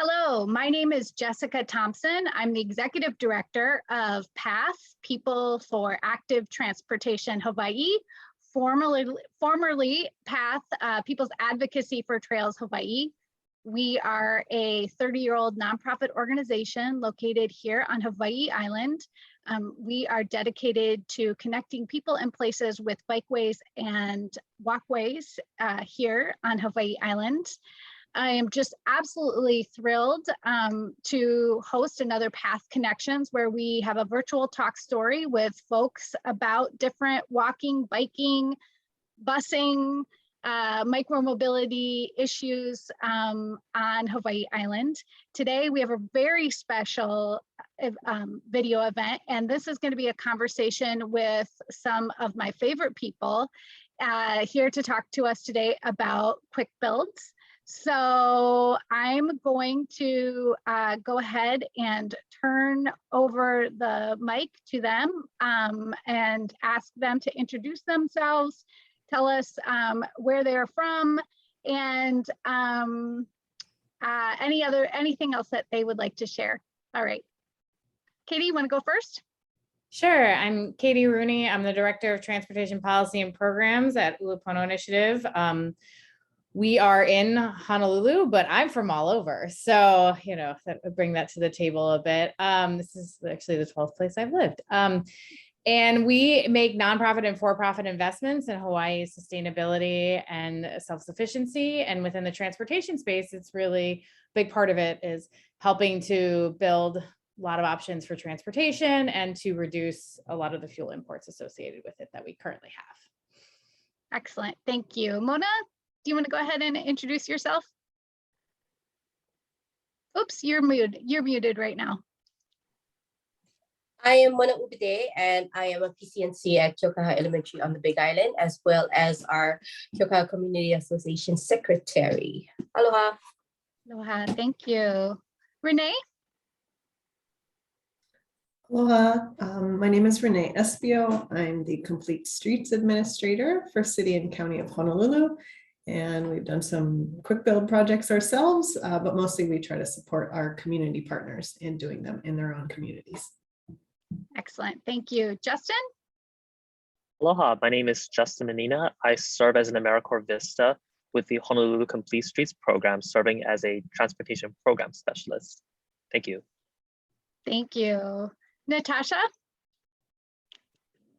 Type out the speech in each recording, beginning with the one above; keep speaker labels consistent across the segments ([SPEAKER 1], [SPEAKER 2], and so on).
[SPEAKER 1] Hello, my name is Jessica Thompson. I'm the Executive Director of PATH, People for Active Transportation Hawaii, formerly PATH, People's Advocacy for Trails Hawaii. We are a 30-year-old nonprofit organization located here on Hawaiʻi Island. We are dedicated to connecting people and places with bikeways and walkways here on Hawaiʻi Island. I am just absolutely thrilled to host another Path Connections, where we have a virtual talk story with folks about different walking, biking, busing, micromobility issues on Hawaiʻi Island. Today, we have a very special video event, and this is going to be a conversation with some of my favorite people here to talk to us today about quick builds. So I'm going to go ahead and turn over the mic to them and ask them to introduce themselves, tell us where they're from, and anything else that they would like to share. All right. Katie, you want to go first?
[SPEAKER 2] Sure. I'm Katie Rooney. I'm the Director of Transportation Policy and Programs at Ulupono Initiative. We are in Honolulu, but I'm from all over. So, you know, bring that to the table a bit. This is actually the 12th place I've lived. And we make nonprofit and for-profit investments in Hawaii's sustainability and self-sufficiency. And within the transportation space, it's really a big part of it is helping to build a lot of options for transportation and to reduce a lot of the fuel imports associated with it that we currently have.
[SPEAKER 1] Excellent. Thank you. Mona, do you want to go ahead and introduce yourself? Oops, you're muted right now.
[SPEAKER 3] I am Mona Ubide, and I am a PCNC at Keaukaha Elementary on the Big Island, as well as our Keaukaha Community Association Secretary. Aloha.
[SPEAKER 1] Aloha, thank you. Renee?
[SPEAKER 4] Aloha, my name is Renee Espio. I'm the Complete Streets Administrator for City and County of Honolulu. And we've done some quick build projects ourselves, but mostly we try to support our community partners in doing them in their own communities.
[SPEAKER 1] Excellent, thank you. Justin?
[SPEAKER 5] Aloha, my name is Justin Menina. I serve as an AmeriCorps Vista with the Honolulu Complete Streets program, serving as a transportation program specialist. Thank you.
[SPEAKER 1] Thank you. Natasha?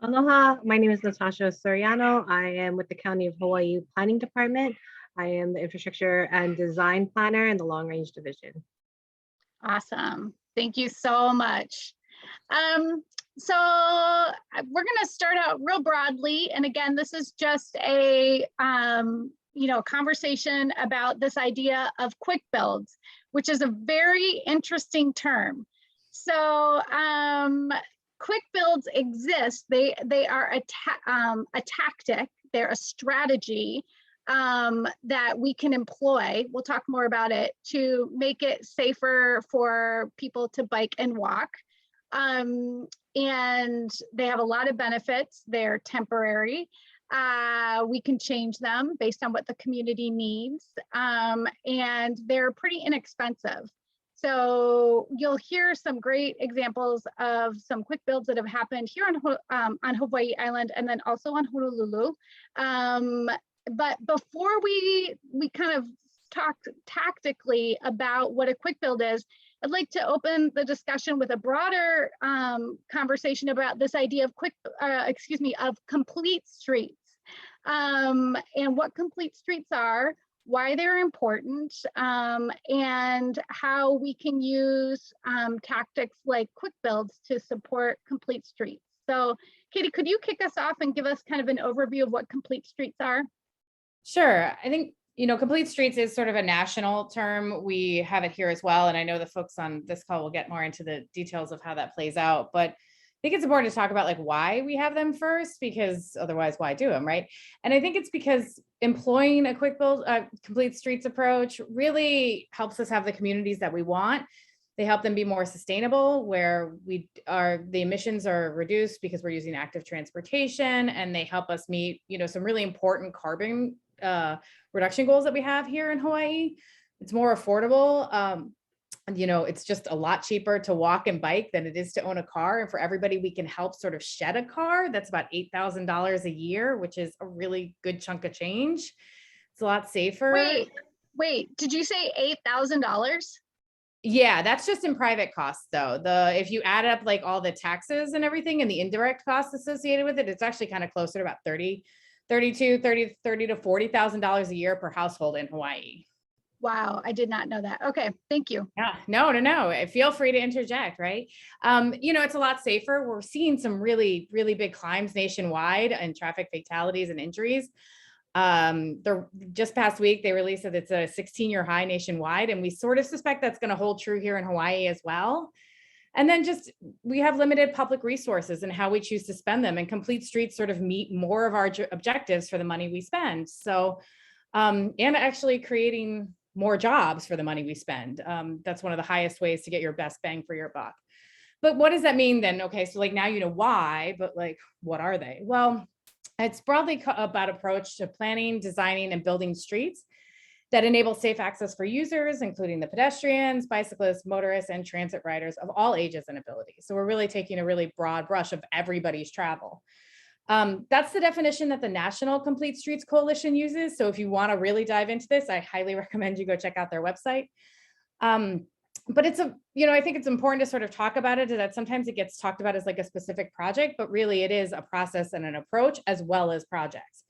[SPEAKER 6] Aloha, my name is Natasha Soriano. I am with the County of Hawaii Planning Department. I am the Infrastructure and Design Planner in the Long Range Division.
[SPEAKER 1] Awesome, thank you so much. So we're gonna start out real broadly. And again, this is just a conversation about this idea of quick builds, which is a very interesting term. So quick builds exist. They are a tactic. They're a strategy that we can employ. We'll talk more about it to make it safer for people to bike and walk. And they have a lot of benefits. They're temporary. We can change them based on what the community needs. And they're pretty inexpensive. So you'll hear some great examples of some quick builds that have happened here on Hawaiʻi Island and then also on Honolulu. But before we kind of talk tactically about what a quick build is, I'd like to open the discussion with a broader conversation about this idea of of complete streets and what complete streets are, why they're important, and how we can use tactics like quick builds to support complete streets. So Katie, could you kick us off and give us kind of an overview of what complete streets are?
[SPEAKER 2] Sure. I think, complete streets is sort of a national term. We have it here as well. And I know the folks on this call will get more into the details of how that plays out, but I think it's important to talk about like why we have them first, because otherwise why do them, right? And I think it's because employing a quick build, complete streets approach really helps us have the communities that we want. They help them be more sustainable, where the emissions are reduced because we're using active transportation, and they help us meet, some really important carbon reduction goals that we have here in Hawaii. It's more affordable. you know, it's just a lot cheaper to walk and bike than it is to own a car. And for everybody, we can help sort of shed a car. That's about $8,000 a year, which is a really good chunk of change. It's a lot safer.
[SPEAKER 1] Wait, did you say $8,000?
[SPEAKER 2] Yeah, that's just in private costs though. If you add up like all the taxes and everything and the indirect costs associated with it, it's actually kind of closer to about $30,000 to $40,000 a year per household in Hawaii.
[SPEAKER 1] Wow, I did not know that. Okay, thank you.
[SPEAKER 2] Yeah, no. Feel free to interject, right? You know, it's a lot safer. We're seeing some really, really big climbs nationwide and traffic fatalities and injuries. Just past week, they released that it's a 16-year high nationwide, and we sort of suspect that's going to hold true here in Hawaii as well. And then just, we have limited public resources and how we choose to spend them, and Complete Streets sort of meet more of our objectives for the money we spend. So, and actually creating more jobs for the money we spend. That's one of the highest ways to get your best bang for your buck. But what does that mean then? Okay, so like now you know why, but like, what are they? Well, it's broadly about approach to planning, designing, and building streets that enable safe access for users, including the pedestrians, bicyclists, motorists, and transit riders of all ages and abilities. So we're really taking a really broad brush of everybody's travel. That's the definition that the National Complete Streets Coalition uses. So if you want to really dive into this, I highly recommend you go check out their website. But it's I think it's important to sort of talk about it, that sometimes it gets talked about as like a specific project, but really it is a process and an approach as well as projects.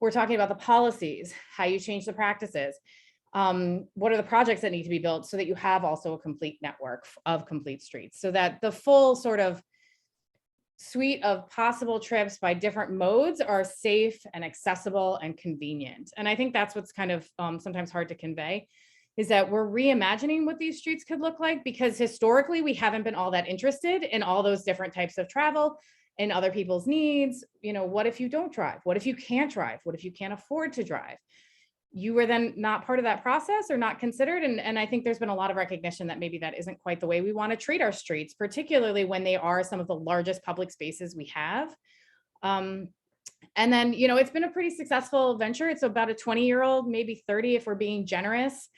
[SPEAKER 2] We're talking about the policies, how you change the practices. What are the projects that need to be built so that you have also a complete network of complete streets, so that the full sort of suite of possible trips by different modes are safe and accessible and convenient. And I think that's what's kind of sometimes hard to convey, is that we're reimagining what these streets could look like, because historically we haven't been all that interested in all those different types of travel and other people's needs. You know, what if you don't drive? What if you can't drive? What if you can't afford to drive? You were then not part of that process or not considered. And I think there's been a lot of recognition that maybe that isn't quite the way we want to treat our streets, particularly when they are some of the largest public spaces we have. And then, you know, it's been a pretty successful venture. It's about a 20-year-old, maybe 30 if we're being generous,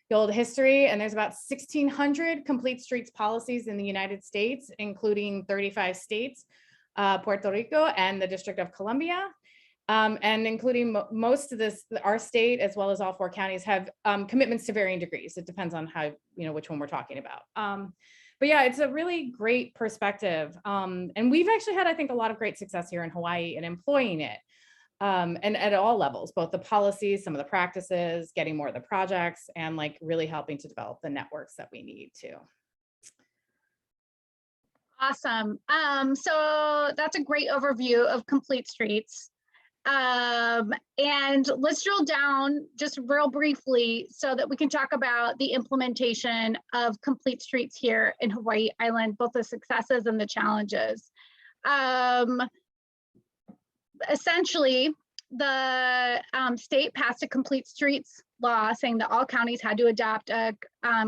[SPEAKER 2] build history. And there's about 1,600 complete streets policies in the United States, including 35 states, Puerto Rico, and the District of Columbia. And including most of this, our state, as well as all 4 counties, have commitments to varying degrees. It depends on how, you know, which one we're talking about. But yeah, it's a really great perspective. And we've actually had, I think, a lot of great success here in Hawaii in employing it. And at all levels, both the policies, some of the practices, getting more of the projects, and like really helping to develop the networks that we need to.
[SPEAKER 1] Awesome. So that's a great overview of Complete Streets. And let's drill down just real briefly so that we can talk about the implementation of Complete Streets here in Hawaiʻi Island, both the successes and the challenges. Essentially, the state passed a Complete Streets law saying that all counties had to adopt a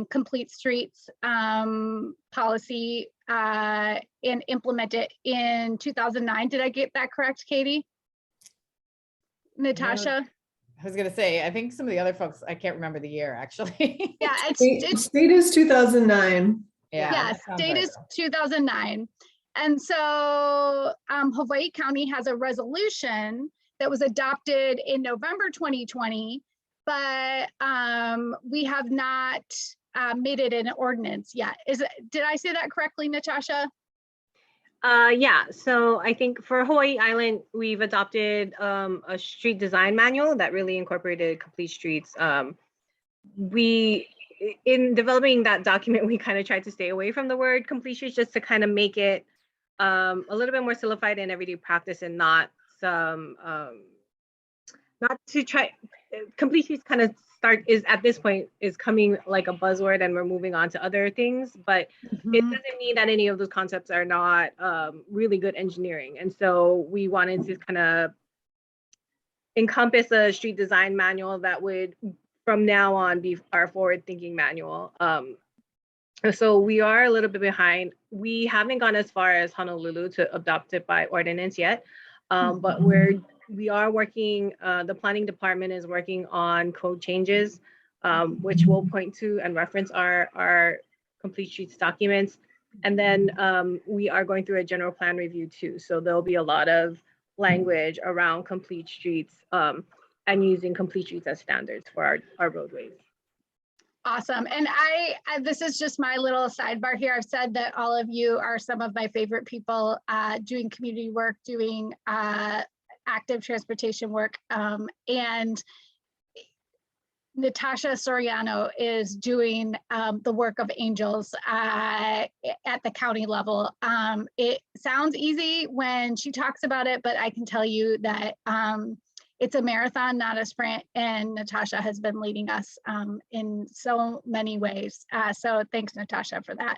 [SPEAKER 1] Complete Streets policy and implement it in 2009. Did I get that correct, Katie? Natasha?
[SPEAKER 2] I was going to say, I think some of the other folks, I can't remember the year actually.
[SPEAKER 1] Yeah,
[SPEAKER 4] it's state is 2009.
[SPEAKER 1] Yeah, state is 2009. And so Hawaii County has a resolution that was adopted in November 2020, but we have not made it an ordinance yet. Did I say that correctly, Natasha?
[SPEAKER 6] Yeah, so I think for Hawaiʻi Island, we've adopted a street design manual that really incorporated complete streets. In developing that document, we kind of tried to stay away from the word complete streets, just to kind of make it a little bit more solidified in everyday practice, and not to try. Complete streets kind of at this point is coming like a buzzword, and we're moving on to other things, but it doesn't mean that any of those concepts are not really good engineering. And so we wanted to kind of encompass a street design manual that would from now on be our forward thinking manual. So we are a little bit behind. We haven't gone as far as Honolulu to adopt it by ordinance yet, but we are working, the planning department is working on code changes, which we'll point to and reference our Complete Streets documents. And then we are going through a general plan review too. So there'll be a lot of language around Complete Streets and using Complete Streets as standards for our roadways.
[SPEAKER 1] Awesome. And this is just my little sidebar here. I've said that all of you are some of my favorite people doing community work, doing active transportation work. And Natasha Soriano is doing the work of angels at the county level. It sounds easy when she talks about it, but I can tell you that it's a marathon, not a sprint, and Natasha has been leading us in so many ways. So thanks, Natasha, for that.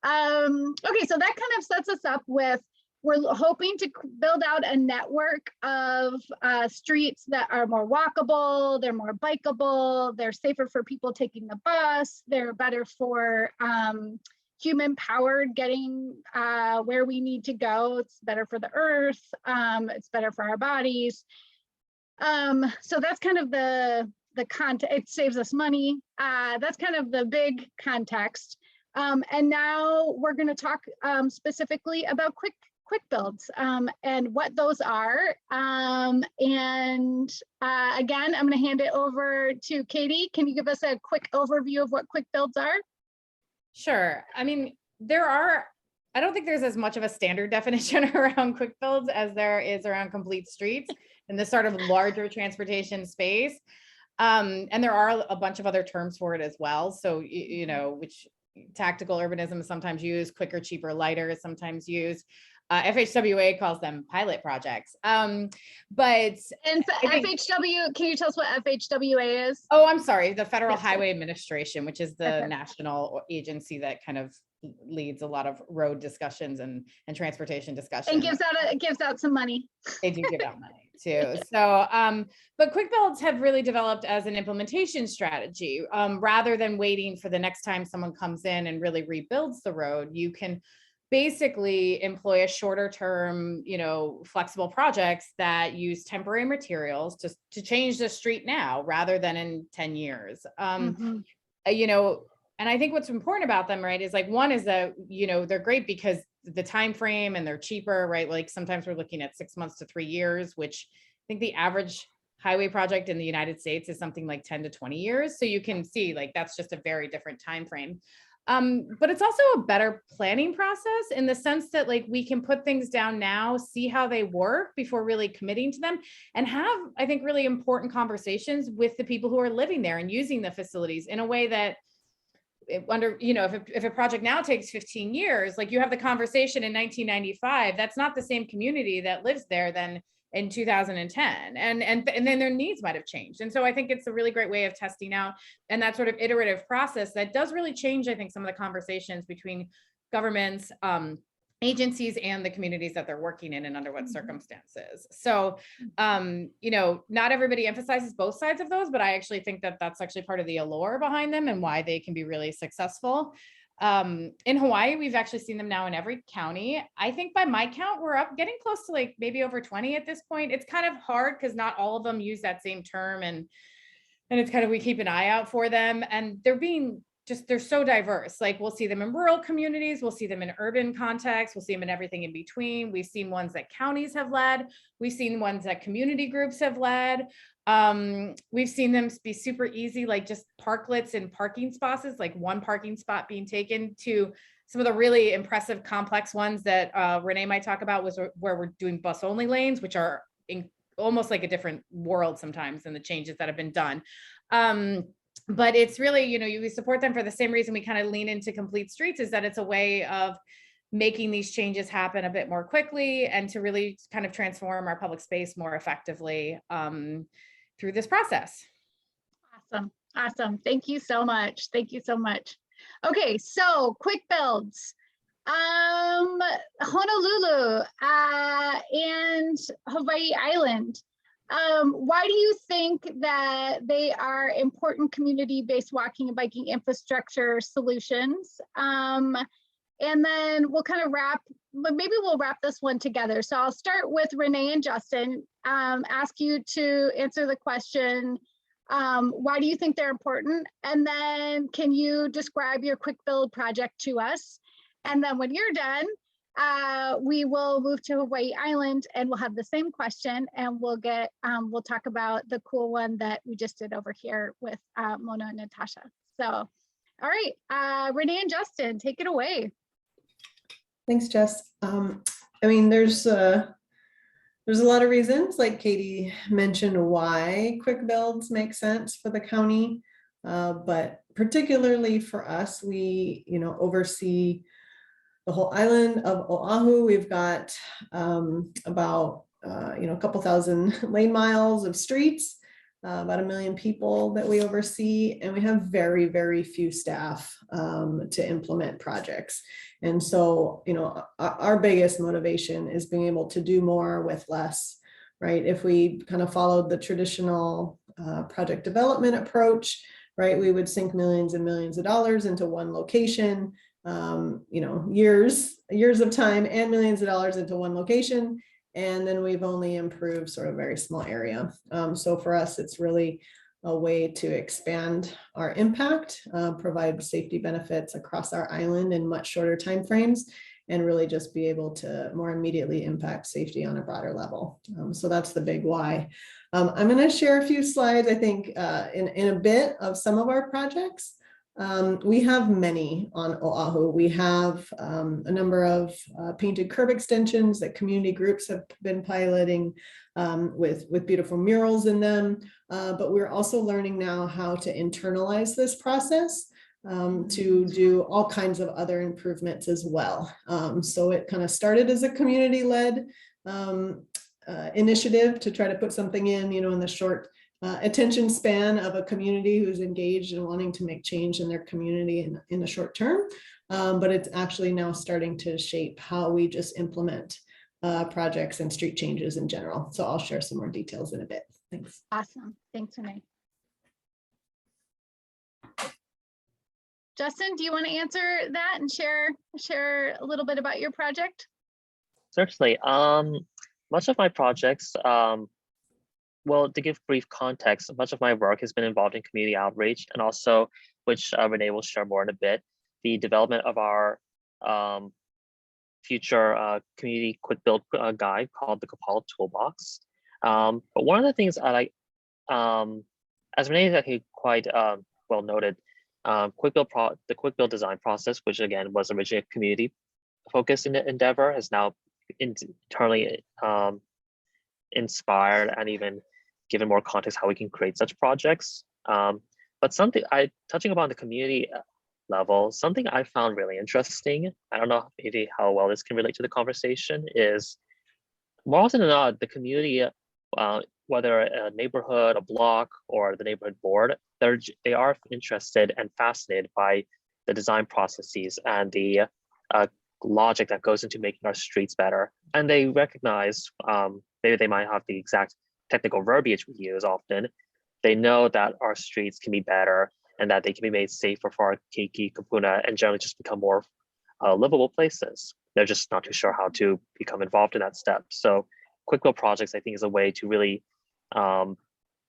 [SPEAKER 1] Okay, so that kind of sets us up with, we're hoping to build out a network of streets that are more walkable, they're more bikeable, they're safer for people taking the bus, they're better for human powered getting where we need to go. It's better for the earth, it's better for our bodies. So that's kind of the context. It saves us money. That's kind of the big context. And now we're going to talk specifically about quick builds and what those are. And again, I'm going to hand it over to Katie. Can you give us a quick overview of what quick builds are?
[SPEAKER 2] Sure. I mean, I don't think there's as much of a standard definition around quick builds as there is around complete streets in this sort of larger transportation space. And there are a bunch of other terms for it as well. So, you know, which tactical urbanism is sometimes used, quicker, cheaper, lighter is sometimes used. FHWA calls them pilot projects. And
[SPEAKER 1] FHW, can you tell us what FHWA is?
[SPEAKER 2] Oh, I'm sorry. The Federal Highway Administration, which is the national agency that kind of leads a lot of road discussions and transportation discussions.
[SPEAKER 1] And gives out some money.
[SPEAKER 2] They do give out money too. So, but quick builds have really developed as an implementation strategy. Rather than waiting for the next time someone comes in and really rebuilds the road, you can basically employ a shorter term, you know, flexible projects that use temporary materials to change the street now rather than in 10 years. You know, and I think what's important about them, right, is like, one is that, you know, they're great because the time frame and they're cheaper, right? Like sometimes we're looking at 6 months to 3 years, which I think the average highway project in the United States is something like 10 to 20 years. So you can see like that's just a very different time frame. But it's also a better planning process in the sense that like we can put things down now, see how they work before really committing to them, and have, I think, really important conversations with the people who are living there and using the facilities in a way that you know, if a project now takes 15 years, like you have the conversation in 1995, that's not the same community that lives there than in 2010, and then their needs might have changed. And so I think it's a really great way of testing out, and that sort of iterative process that does really change, I think, some of the conversations between governments, agencies, and the communities that they're working in and under what circumstances. So, you know, not everybody emphasizes both sides of those, but I actually think that that's actually part of the allure behind them and why they can be really successful. In Hawaii, we've actually seen them now in every county. I think by my count, we're up getting close to like maybe over 20 at this point. It's kind of hard because not all of them use that same term, and it's kind of, we keep an eye out for them, and they're so diverse. Like we'll see them in rural communities, we'll see them in urban contexts, we'll see them in everything in between. We've seen ones that counties have led, we've seen ones that community groups have led. We've seen them be super easy, like just parklets and parking spots, like one parking spot being taken, to some of the really impressive complex ones that Renee might talk about, was where we're doing bus only lanes, which are almost like a different world sometimes than the changes that have been done. But it's really, you know, we support them for the same reason we kind of lean into complete streets, is that it's a way of making these changes happen a bit more quickly and to really kind of transform our public space more effectively through this process.
[SPEAKER 1] Awesome. Thank you so much. Okay, so quick builds. Honolulu and Hawaiʻi Island. Why do you think that they are important community-based walking and biking infrastructure solutions? And then we'll kind of maybe we'll wrap this one together. So I'll start with Renee and Justin, ask you to answer the question, Why do you think they're important? And then can you describe your quick build project to us? And then when you're done, we will move to Hawaiʻi Island and we'll have the same question and we'll talk about the cool one that we just did over here with Mona and Natasha. So, all right, Renee and Justin, take it away.
[SPEAKER 4] Thanks, Jess. I mean, there's a lot of reasons, like Katie mentioned, why quick builds make sense for the county. But particularly for us, we, oversee the whole island of Oahu. We've got about a couple thousand lane miles of streets, about 1 million people that we oversee, and we have very, very few staff to implement projects. And so, our biggest motivation is being able to do more with less, right? If we kind of followed the traditional project development approach, right, we would sink millions and millions of dollars into one location, years of time and millions of dollars into one location. And then we've only improved sort of very small area. So for us, it's really a way to expand our impact, provide safety benefits across our island in much shorter timeframes, and really just be able to more immediately impact safety on a broader level. So that's the big why. I'm going to share a few slides, I think, in a bit of some of our projects. We have many on Oahu. We have a number of painted curb extensions that community groups have been piloting with beautiful murals in them. But we're also learning now how to internalize this process to do all kinds of other improvements as well. So it kind of started as a community-led initiative to try to put something in the short attention span of a community who's engaged and wanting to make change in their community in the short term. But it's actually now starting to shape how we just implement projects and street changes in general. So I'll share some more details in a bit. Thanks.
[SPEAKER 1] Awesome. Thanks, Renee. Justin, do you want to answer that and share a little bit about your project?
[SPEAKER 5] Certainly. Much of my projects, well, to give brief context, much of my work has been involved in community outreach and also, which Renee will share more in a bit, the development of our future community quick build guide called the Kapala Toolbox. But one of the things I like, as Renee is actually quite well noted, the quick build design process, which again was originally a community focused endeavor, has now internally inspired and even given more context how we can create such projects. But touching upon the community level, something I found really interesting, I don't know maybe how well this can relate to the conversation, is more often than not, the community, whether a neighborhood, a block, or the neighborhood board, they are interested and fascinated by the design processes and the logic that goes into making our streets better. And they recognize, maybe they might have the exact technical verbiage we use often, they know that our streets can be better and that they can be made safer for our keiki, kupuna, and generally just become more livable places. They're just not too sure how to become involved in that step. So quick build projects, I think, is a way to really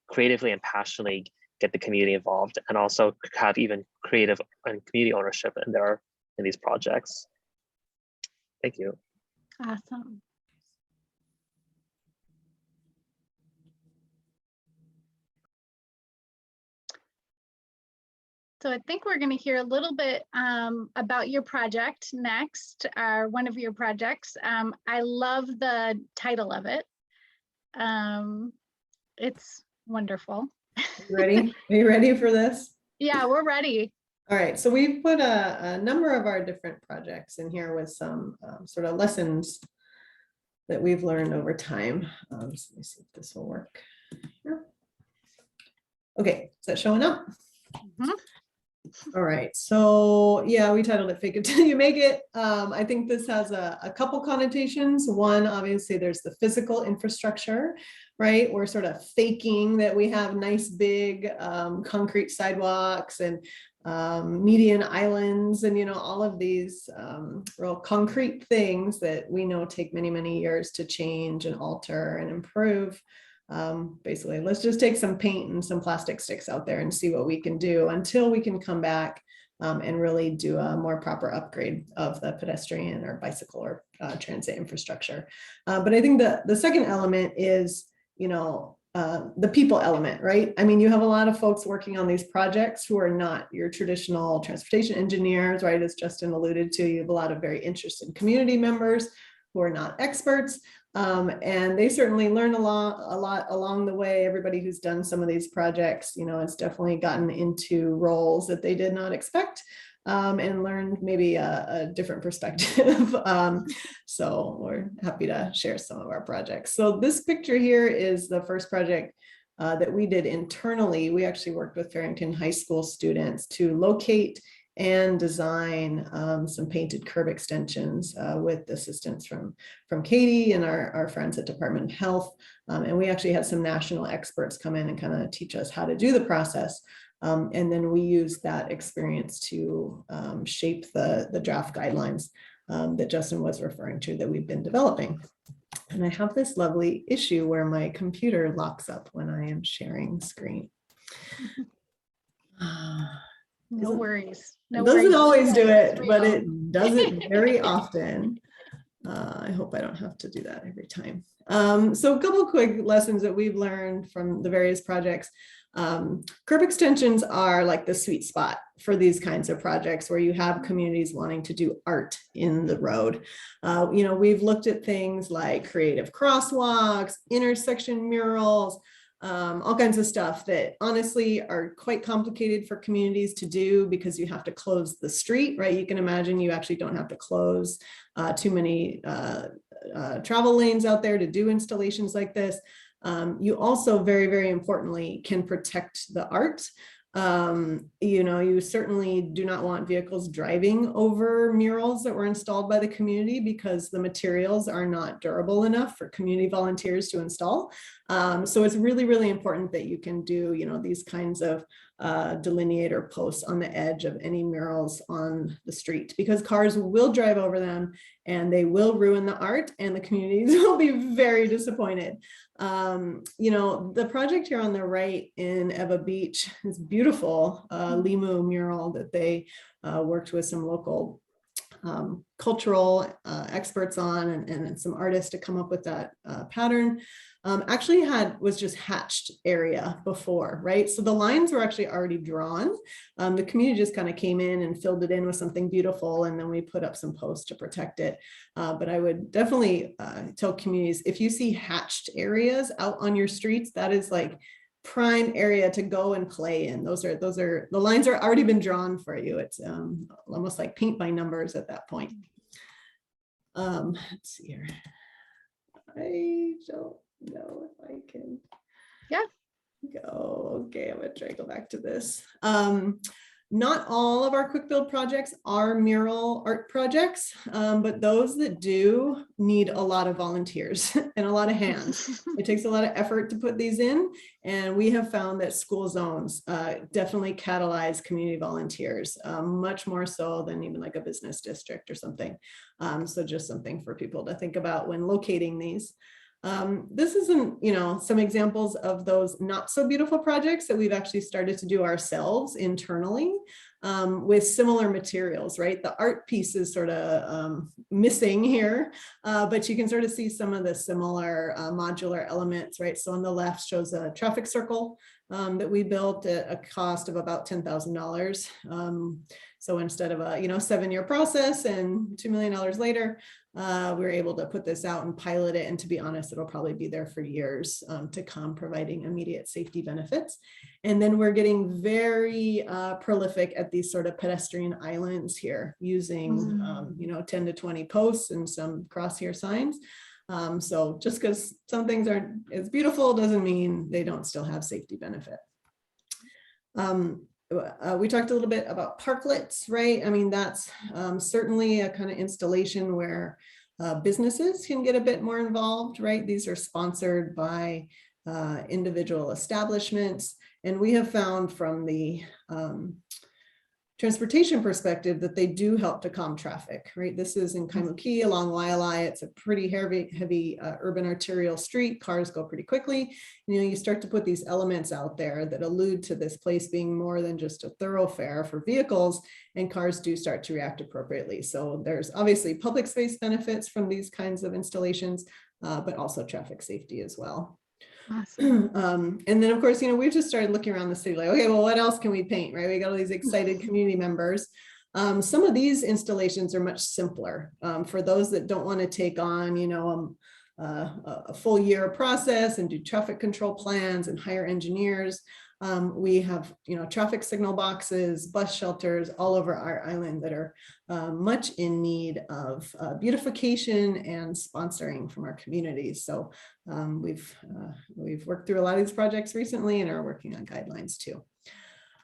[SPEAKER 5] creatively and passionately get the community involved and also have even creative and community ownership in these projects. Thank you.
[SPEAKER 1] Awesome. So I think we're going to hear a little bit about your project next, one of your projects. I love the title of it. It's wonderful.
[SPEAKER 4] Ready? Are you ready for this?
[SPEAKER 1] Yeah, we're ready.
[SPEAKER 4] All right, so we've put a number of our different projects in here with some sort of lessons that we've learned over time. So let me see if this will work here. Okay, is that showing up?
[SPEAKER 1] Mm-hmm.
[SPEAKER 4] All right, so yeah, we titled it Fake It Till You Make It. I think this has a couple connotations. One, obviously, there's the physical infrastructure, right? We're sort of faking that we have nice big concrete sidewalks and median islands and all of these real concrete things that we know take many, many years to change and alter and improve. Basically, let's just take some paint and some plastic sticks out there and see what we can do until we can come back and really do a more proper upgrade of the pedestrian or bicycle or transit infrastructure. But I think the second element is, the people element, right? I mean, you have a lot of folks working on these projects who are not your traditional transportation engineers, right? As Justin alluded to, you have a lot of very interested community members who are not experts. And they certainly learn a lot along the way. Everybody who's done some of these projects, has definitely gotten into roles that they did not expect. And learned maybe a different perspective. So we're happy to share some of our projects. So this picture here is the first project that we did internally. We actually worked with Farrington High School students to locate and design some painted curb extensions with assistance from Katie and our friends at Department of Health. And we actually had some national experts come in and kind of teach us how to do the process. And then we use that experience to shape the draft guidelines that Justin was referring to that we've been developing. And I have this lovely issue where my computer locks up when I am sharing screen.
[SPEAKER 1] No worries.
[SPEAKER 4] It doesn't always do it, but it does it very often. I hope I don't have to do that every time. So a couple quick lessons that we've learned from the various projects. Curb extensions are like the sweet spot for these kinds of projects where you have communities wanting to do art in the road. We've looked at things like creative crosswalks, intersection murals, all kinds of stuff that honestly are quite complicated for communities to do because you have to close the street, right? You can imagine you actually don't have to close too many travel lanes out there to do installations like this. You also very, very importantly can protect the art. You certainly do not want vehicles driving over murals that were installed by the community because the materials are not durable enough for community volunteers to install. So it's really, really important that you can do, these kinds of delineator posts on the edge of any murals on the street because cars will drive over them and they will ruin the art and the communities will be very disappointed. The project here on the right in Eva Beach is beautiful Limu mural that they worked with some local cultural experts on and some artists to come up with that pattern. Actually was just hatched area before, right? So the lines were actually already drawn. The community just kind of came in and filled it in with something beautiful, and then we put up some posts to protect it. But I would definitely tell communities, if you see hatched areas out on your streets, that is like prime area to go and play in. Those are the lines are already been drawn for you. It's almost like paint by numbers at that point. Let's see here. I don't know if I can go. Okay, I'm gonna try to go back to this. Not all of our quick build projects are mural art projects, but those that do need a lot of volunteers and a lot of hands. It takes a lot of effort to put these in, and we have found that school zones definitely catalyze community volunteers, much more so than even like a business district or something. So just something for people to think about when locating these. This is some examples of those not so beautiful projects that we've actually started to do ourselves internally with similar materials, right? The art piece is sort of missing here, but you can sort of see some of the similar modular elements, right? So on the left shows a traffic circle that we built at a cost of about $10,000. So instead of a 7-year process and $2 million later, we were able to put this out and pilot it. And to be honest, it'll probably be there for years to come, providing immediate safety benefits. And then we're getting very prolific at these sort of pedestrian islands here using 10 to 20 posts and some crosshair signs. So just because some things aren't as beautiful doesn't mean they don't still have safety benefit. We talked a little bit about parklets, right? I mean, that's certainly a kind of installation where businesses can get a bit more involved, right? These are sponsored by individual establishments. And we have found from the transportation perspective that they do help to calm traffic, right? This is in Kaimuki along Waialae. It's a pretty heavy urban arterial street. Cars go pretty quickly. You start to put these elements out there that allude to this place being more than just a thoroughfare for vehicles, and cars do start to react appropriately. So there's obviously public space benefits from these kinds of installations, but also traffic safety as well.
[SPEAKER 1] Awesome.
[SPEAKER 4] And then of course, we've just started looking around the city like, okay, well, what else can we paint, right? We got all these excited community members. Some of these installations are much simpler for those that don't want to take on, a full year process and do traffic control plans and hire engineers. We have, traffic signal boxes, bus shelters all over our island that are much in need of beautification and sponsoring from our communities. So we've worked through a lot of these projects recently and are working on guidelines too.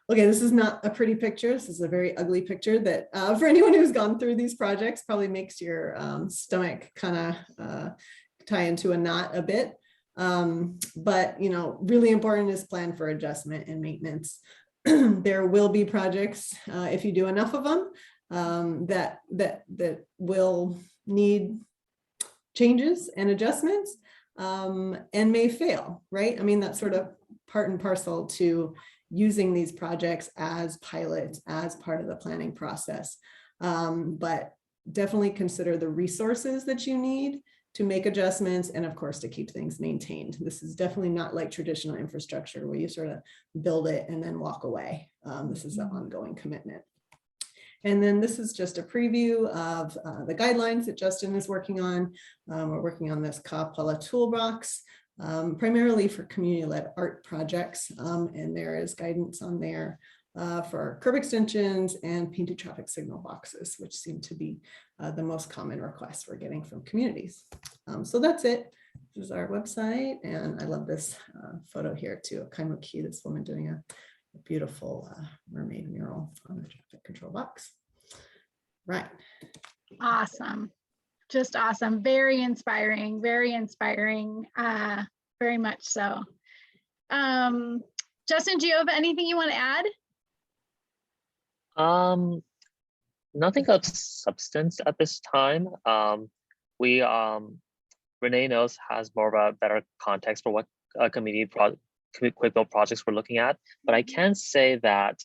[SPEAKER 4] Okay, this is not a pretty picture. This is a very ugly picture that for anyone who's gone through these projects probably makes your stomach kind of tie into a knot a bit. But really important is plan for adjustment and maintenance. There will be projects if you do enough of them that will need changes and adjustments and may fail, right? I mean, that's sort of part and parcel to using these projects as pilots, as part of the planning process. But definitely consider the resources that you need to make adjustments, and of course to keep things maintained. This is definitely not like traditional infrastructure where you sort of build it and then walk away. This is an ongoing commitment. And then this is just a preview of the guidelines that Justin is working on. We're working on this Kapala toolbox, primarily for community-led art projects. And there is guidance on there for curb extensions and painted traffic signal boxes, which seem to be the most common requests we're getting from communities. So that's it. This is our website. And I love this photo here too, of Kaimuki, this woman doing a beautiful mermaid mural on the traffic control box. Right.
[SPEAKER 1] Awesome. Just awesome. Very inspiring, very much so. Justin, do you have anything you want to add?
[SPEAKER 5] Nothing of substance at this time. Renee has more of a better context for what community quick build projects we're looking at, but I can say that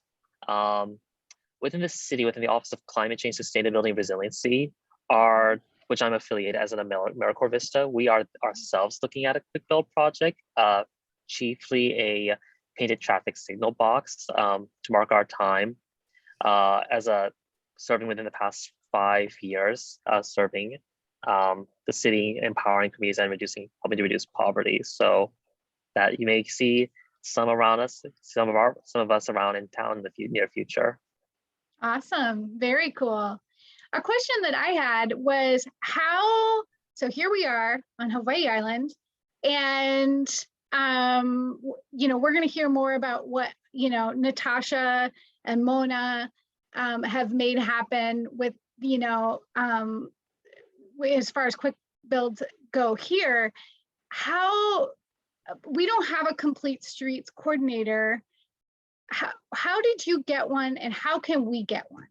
[SPEAKER 5] within the city, within the Office of Climate Change, Sustainability, and Resiliency, which I'm affiliated as an AmeriCorps Vista, we are ourselves looking at a quick build project, chiefly a painted traffic signal box to mark our time as serving within the past 5 years, serving the city, empowering communities and helping to reduce poverty. So that you may see some around us, some of us around in town in the near future.
[SPEAKER 1] Awesome, very cool. A question that I had was so here we are on Hawaiʻi Island, and we're going to hear more about what Natasha and Mona have made happen with as far as quick builds go here. How we don't have a complete streets coordinator. How did you get one, and how can we get one?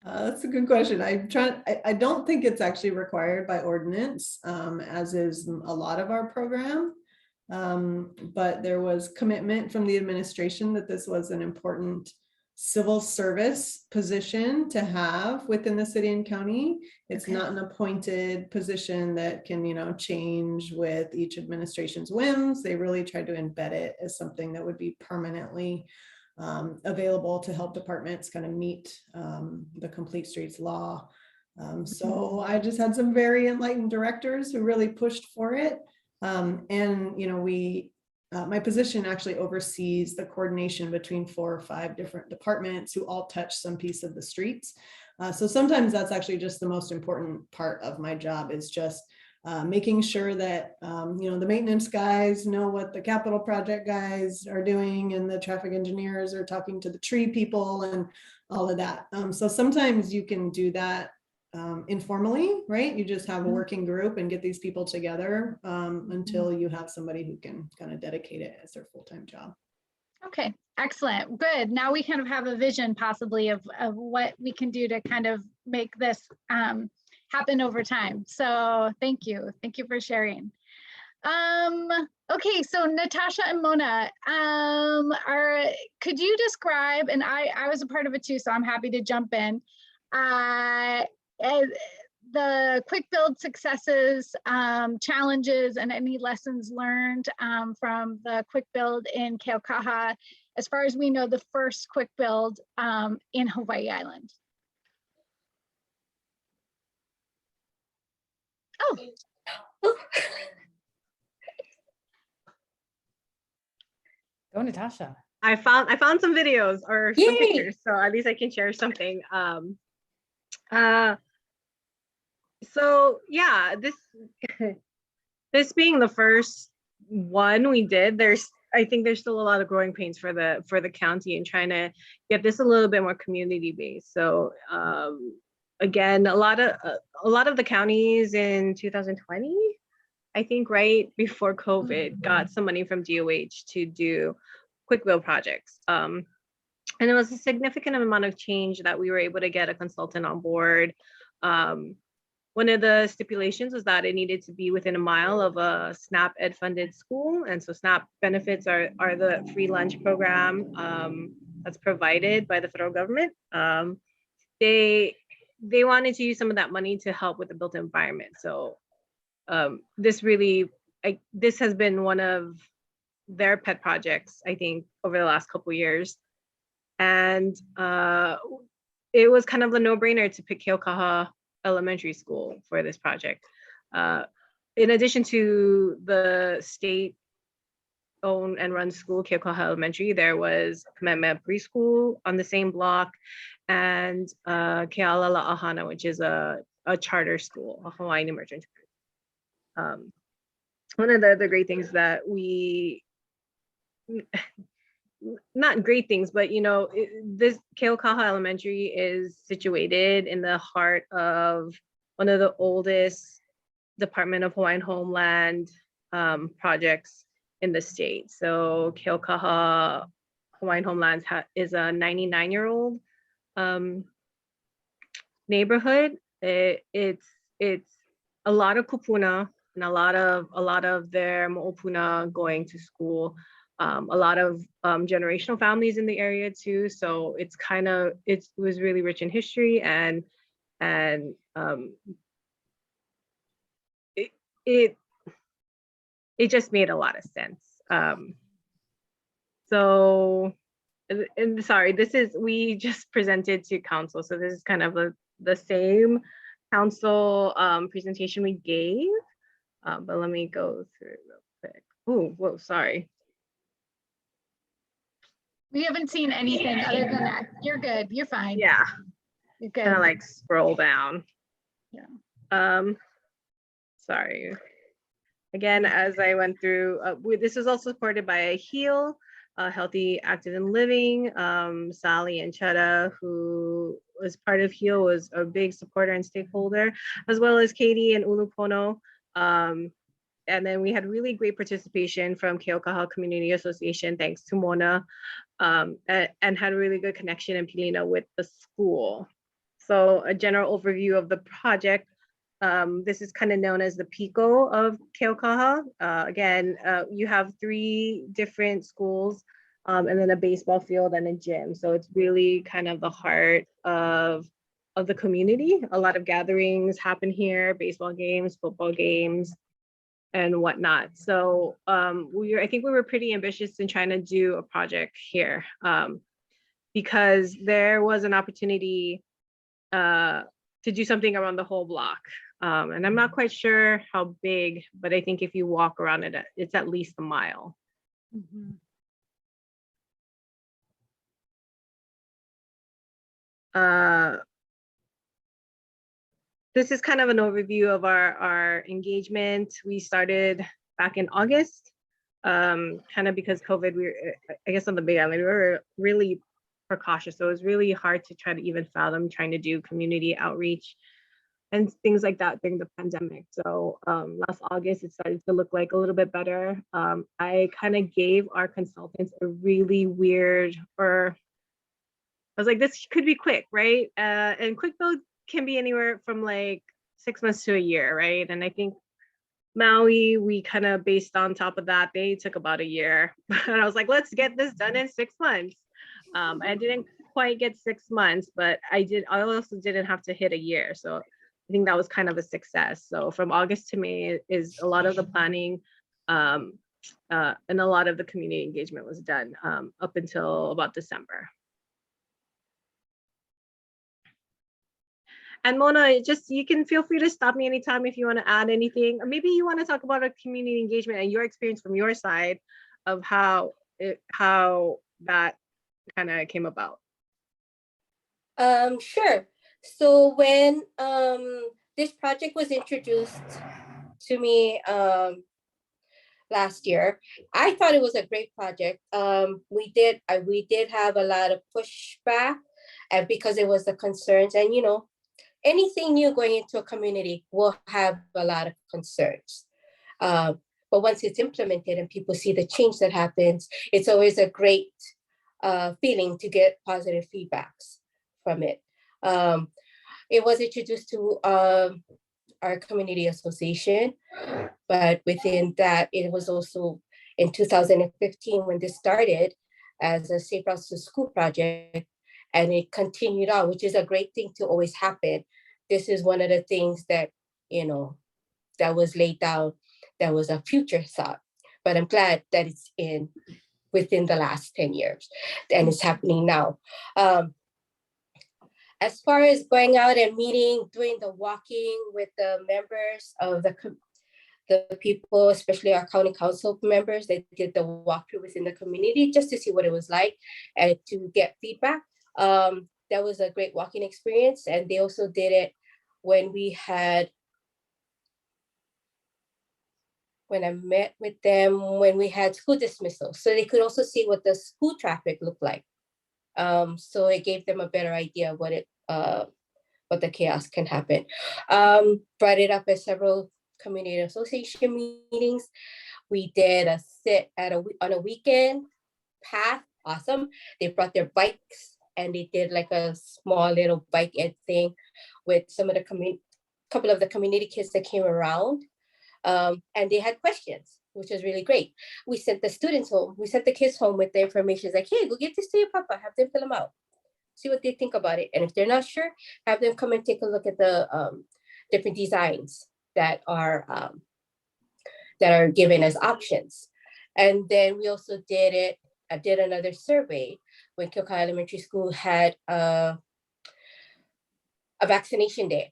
[SPEAKER 4] That's a good question. I don't think it's actually required by ordinance, as is a lot of our program. But there was commitment from the administration that this was an important civil service position to have within the city and county. It's not an appointed position that can, change with each administration's whims. They really tried to embed it as something that would be permanently available to help departments kind of meet the Complete Streets law. So I just had some very enlightened directors who really pushed for it. My position actually oversees the coordination between 4 or 5 different departments who all touch some piece of the streets. So sometimes that's actually just the most important part of my job, is just making sure that the maintenance guys know what the capital project guys are doing, and the traffic engineers are talking to the tree people and all of that. So sometimes you can do that informally, right? You just have a working group and get these people together until you have somebody who can kind of dedicate it as their full-time job.
[SPEAKER 1] Okay, excellent. Good. Now we kind of have a vision possibly of what we can do to kind of make this happen over time. So thank you. Thank you for sharing. Okay, so Natasha and Mona, could you describe, and I was a part of it too, so I'm happy to jump in, the quick build successes, challenges, and any lessons learned from the quick build in Keaukaha, as far as we know, the first quick build in Hawaiʻi Island. Oh.
[SPEAKER 2] Go, Natasha.
[SPEAKER 6] I found some videos or some
[SPEAKER 3] Yay!
[SPEAKER 6] pictures, so at least I can share something. So yeah, this being the first one we did, I think there's still a lot of growing pains for the county and trying to get this a little bit more community based. So again, a lot of the counties in 2020, I think right before COVID, got some money from DOH to do quick build projects. And it was a significant amount of change that we were able to get a consultant on board. One of the stipulations was that it needed to be within a mile of a SNAP Ed funded school. And so SNAP benefits are the free lunch program that's provided by the federal government. They wanted to use some of that money to help with the built environment. So this has been one of their pet projects, I think, over the last couple of years. And it was kind of a no-brainer to pick Keaukaha Elementary School for this project. In addition to the state-owned and run school, Keaukaha Elementary, there was Kamehameha Preschool on the same block, and Kealala Ahana, which is a charter school, a Hawaiian immersion. One of the other great things that not great things, but this Keaukaha Elementary is situated in the heart of one of the oldest Department of Hawaiian Homeland projects in the state. So Keaukaha Hawaiian Homelands is a 99-year-old neighborhood. It's a lot of kupuna and a lot of their mo'opuna going to school. A lot of generational families in the area too. So it was really rich in history and it just made a lot of sense. We just presented to council. So this is kind of the same council presentation we gave, but let me go through it real quick. Oh, whoa, sorry.
[SPEAKER 1] We haven't seen anything other than that. You're good. You're fine.
[SPEAKER 6] Yeah.
[SPEAKER 1] You're good.
[SPEAKER 6] Kind of like scroll down.
[SPEAKER 1] Yeah.
[SPEAKER 6] Sorry. Again, as I went through, this was also supported by a HEAL, Healthy Active and Living. Sally and Chetta, who was part of HEAL, was a big supporter and stakeholder, as well as Katie and Ulupono. And then we had really great participation from Keaukaha Community Association, thanks to Mona, and had a really good connection in Pilina with the school. So a general overview of the project. This is kind of known as the PICO of Keaukaha. Again, you have 3 different schools and then a baseball field and a gym. So it's really kind of the heart of the community. A lot of gatherings happen here, baseball games, football games, and whatnot. So I think we were pretty ambitious in trying to do a project here because there was an opportunity to do something around the whole block. And I'm not quite sure how big, but I think if you walk around it, it's at least a mile.
[SPEAKER 1] Mm-hmm.
[SPEAKER 6] This is kind of an overview of our engagement. We started back in August, kind of because COVID, I guess on the Big Island, we were really precautious. So it was really hard to try to even fathom trying to do community outreach and things like that during the pandemic. So last August, it started to look like a little bit better. I kind of gave our consultants a really weird, or I was like, this could be quick, right? And quick build can be anywhere from like 6 months to a year, right? And I think Maui, we kind of based on top of that, they took about a year. And I was like, let's get this done in 6 months. I didn't quite get 6 months, but I also didn't have to hit a year. So I think that was kind of a success. So from August to May is a lot of the planning and a lot of the community engagement was done up until about December. And Mona, just you can feel free to stop me anytime if you want to add anything, or maybe you want to talk about a community engagement and your experience from your side of how that kind of came about.
[SPEAKER 3] Sure. So when this project was introduced to me last year, I thought it was a great project. We did have a lot of pushback, and because it was the concerns, and anything new going into a community will have a lot of concerns. But once it's implemented and people see the change that happens, it's always a great feeling to get positive feedbacks from it. It was introduced to our community association, but within that, it was also in 2015 when this started as a Safe Routes to School project, and it continued on, which is a great thing to always happen. This is one of the things that, that was laid down, that was a future thought, but I'm glad that it's within the last 10 years and it's happening now. As far as going out and meeting, doing the walking with the members of the people, especially our county council members, they did the walkthrough within the community just to see what it was like and to get feedback. That was a great walking experience. And they also did it when I met with them, when we had school dismissal. So they could also see what the school traffic looked like. So it gave them a better idea of what the chaos can happen. Brought it up at several community association meetings. We did a sit on a weekend path. Awesome. They brought their bikes and they did like a small little bike ed thing with some of the couple of the community kids that came around. And they had questions, which was really great. We sent the students home. We sent the kids home with the information. It's like, hey, go give this to your papa. Have them fill them out. See what they think about it. And if they're not sure, have them come and take a look at the different designs that are given as options. And then we also did another survey when Keaukaha Elementary School had a vaccination day.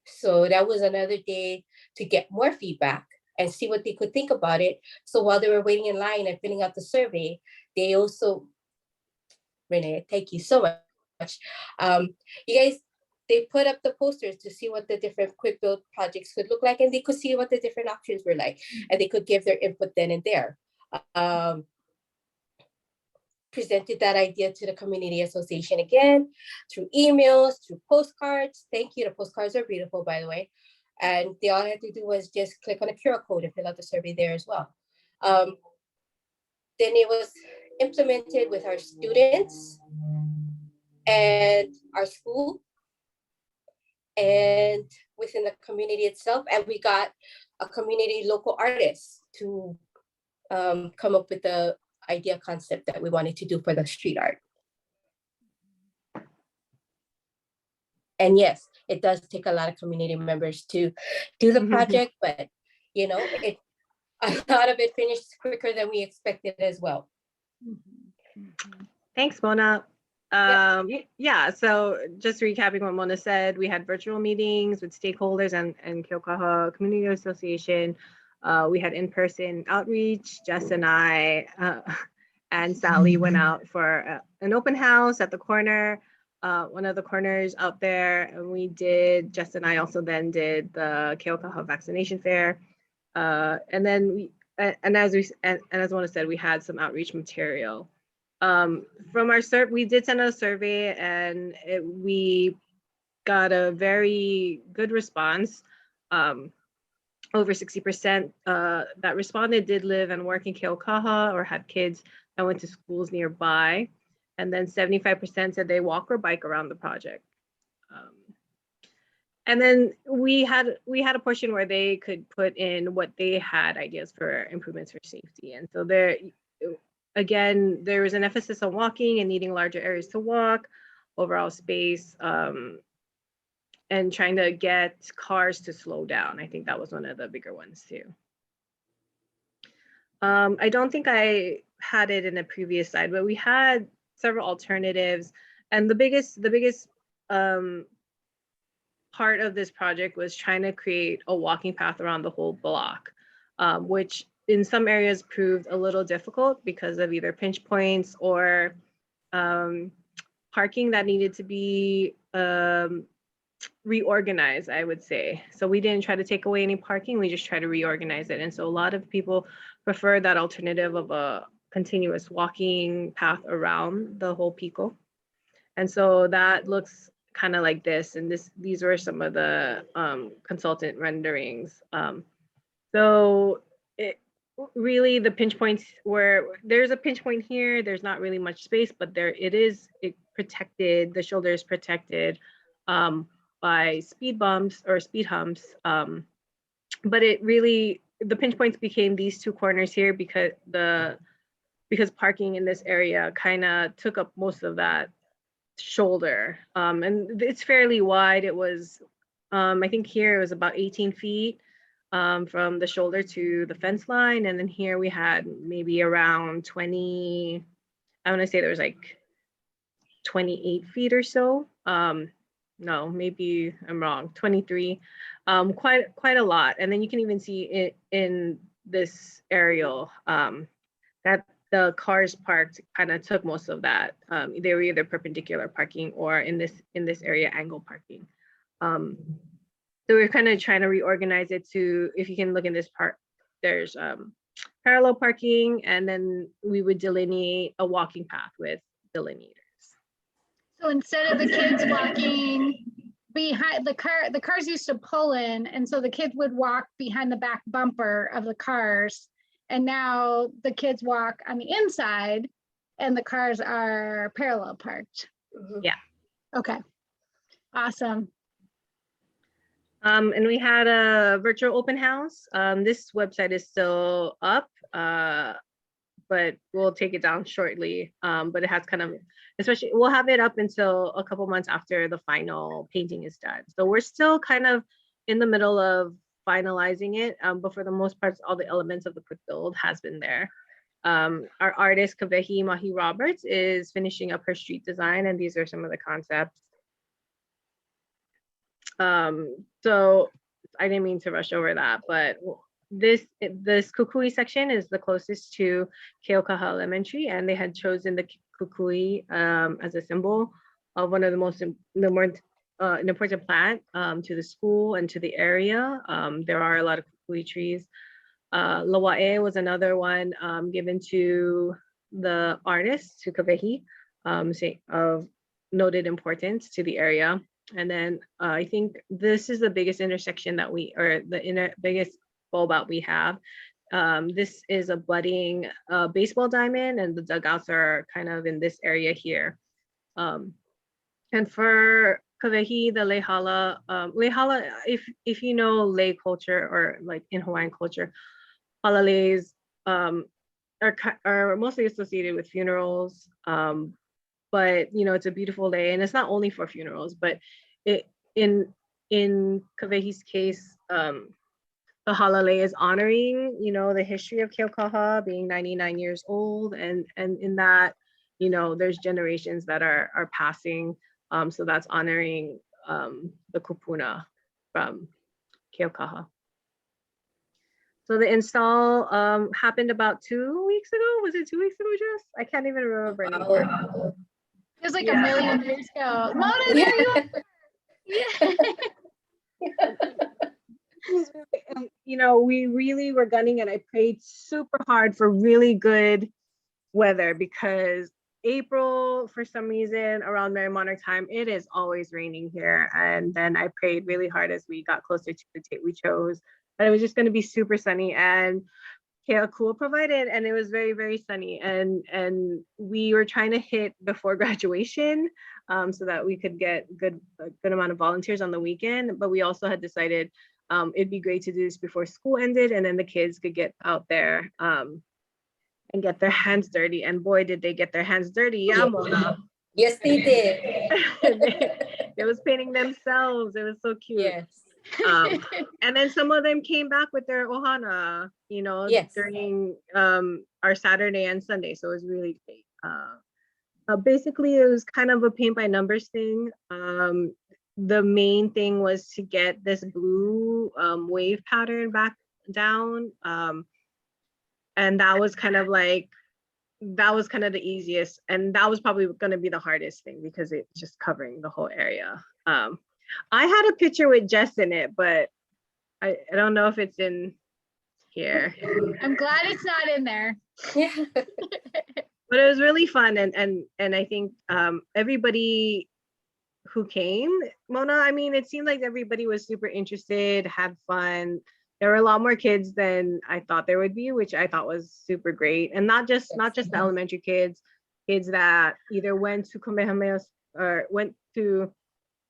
[SPEAKER 3] So that was another day to get more feedback and see what they could think about it. So while they were waiting in line and filling out the survey, they also, Renee, thank you so much. You guys, they put up the posters to see what the different quick build projects could look like, and they could see what the different options were like, and they could give their input then and there. Presented that idea to the community association again, through emails, through postcards. Thank you. The postcards are beautiful, by the way. And they all had to do was just click on a QR code and fill out the survey there as well. Then it was implemented with our students and our school and within the community itself. And we got a community local artist to come up with the idea concept that we wanted to do for the street art. And yes, it does take a lot of community members to do the project, but a lot of it finished quicker than we expected as well.
[SPEAKER 6] Thanks, Mona. Yeah, so just recapping what Mona said, we had virtual meetings with stakeholders and Keaukaha Community Association. We had in-person outreach. Jess and I and Sally went out for an open house at the corner, one of the corners out there. And Jess and I also then did the Keaukaha vaccination fair. And then as Mona said, we had some outreach material. From our we did send out a survey, and we got a very good response. Over 60% that responded did live and work in Keaukaha or had kids that went to schools nearby. And then 75% said they walk or bike around the project. And then we had a portion where they could put in what they had ideas for improvements for safety. And so there, again, there was an emphasis on walking and needing larger areas to walk, overall space, and trying to get cars to slow down. I think that was one of the bigger ones too. I don't think I had it in a previous slide, but we had several alternatives. And the biggest part of this project was trying to create a walking path around the whole block, which in some areas proved a little difficult because of either pinch points or parking that needed to be reorganized, I would say. So we didn't try to take away any parking, we just try to reorganize it. And so a lot of people prefer that alternative of a continuous walking path around the whole Pico. And so that looks kind of like this, and these were some of the consultant renderings. So it really, the pinch points where there's a pinch point here, there's not really much space, but it protected, the shoulder is protected by speed bumps or speed humps. But it really, the pinch points became these two corners here because parking in this area kind of took up most of that shoulder, and it's fairly wide. It was I think here it was about 18 feet from the shoulder to the fence line, and then here we had maybe around 20, I want to say there was like 28 feet or so. No, maybe I'm wrong, 23, quite a lot. And then you can even see it in this aerial that the cars parked kind of took most of that. They were either perpendicular parking or in this area angle parking. So we're kind of trying to reorganize it to, if you can look in this part, there's parallel parking, and then we would delineate a walking path with delineators.
[SPEAKER 1] So instead of the kids walking behind the cars used to pull in, and so the kids would walk behind the back bumper of the cars. And now the kids walk on the inside and the cars are parallel parked.
[SPEAKER 6] Yeah.
[SPEAKER 1] Okay. Awesome.
[SPEAKER 6] And we had a virtual open house. This website is still up, but we'll take it down shortly. But it has kind of, especially, we'll have it up until a couple months after the final painting is done. So we're still kind of in the middle of finalizing it, but for the most part, all the elements of the quick build has been there. Our artist Kavehi Mahi Roberts is finishing up her street design, and these are some of the concepts. So I didn't mean to rush over that, but this kukui section is the closest to Keaukaha Elementary, and they had chosen the kukui as a symbol of one of the most an important plant to the school and to the area. There are a lot of kukui trees. Lawa'e was another one given to the artist, to Kavehi, of noted importance to the area. And then I think this is the biggest intersection that biggest bulb out we have. This is a budding baseball diamond, and the dugouts are kind of in this area here. And for Kavehi, the lehala, if you know lei culture, or like in Hawaiian culture, halaleis are mostly associated with funerals. But it's a beautiful lei, and it's not only for funerals, but in Kavehi's case, the halalei is honoring the history of Keaukaha being 99 years old, and in that there's generations that are passing. So that's honoring the kupuna from Keaukaha. So the install happened about 2 weeks ago. Was it 2 weeks ago, Jess? I can't even remember anymore.
[SPEAKER 1] It was like a million years ago. Mona, there you are.
[SPEAKER 6] Yeah. We really were gunning, and I prayed super hard for really good weather, because April, for some reason, around Merry Monarch time, it is always raining here. And then I prayed really hard as we got closer to the date we chose, that it was just going to be super sunny. And Kale Cool provided, and it was very, very sunny. And we were trying to hit before graduation, so that we could get a good amount of volunteers on the weekend. But we also had decided it'd be great to do this before school ended, and then the kids could get out there and get their hands dirty. And boy, did they get their hands dirty. Yeah, Mona.
[SPEAKER 3] Yes, they did.
[SPEAKER 6] It was painting themselves. It was so cute.
[SPEAKER 3] Yes.
[SPEAKER 6] And then some of them came back with their ohana,
[SPEAKER 3] Yes.
[SPEAKER 6] during our Saturday and Sunday. So it was really great. Basically, it was kind of a paint by numbers thing. The main thing was to get this blue wave pattern back down. And that was kind of the easiest. And that was probably going to be the hardest thing because it's just covering the whole area. I had a picture with Jess in it, but I don't know if it's in here.
[SPEAKER 1] I'm glad it's not in there.
[SPEAKER 3] Yeah.
[SPEAKER 6] But it was really fun. And I think everybody who came, Mona, I mean, it seemed like everybody was super interested, had fun. There were a lot more kids than I thought there would be, which I thought was super great. And not just the elementary kids that either went to Kamehameha or went to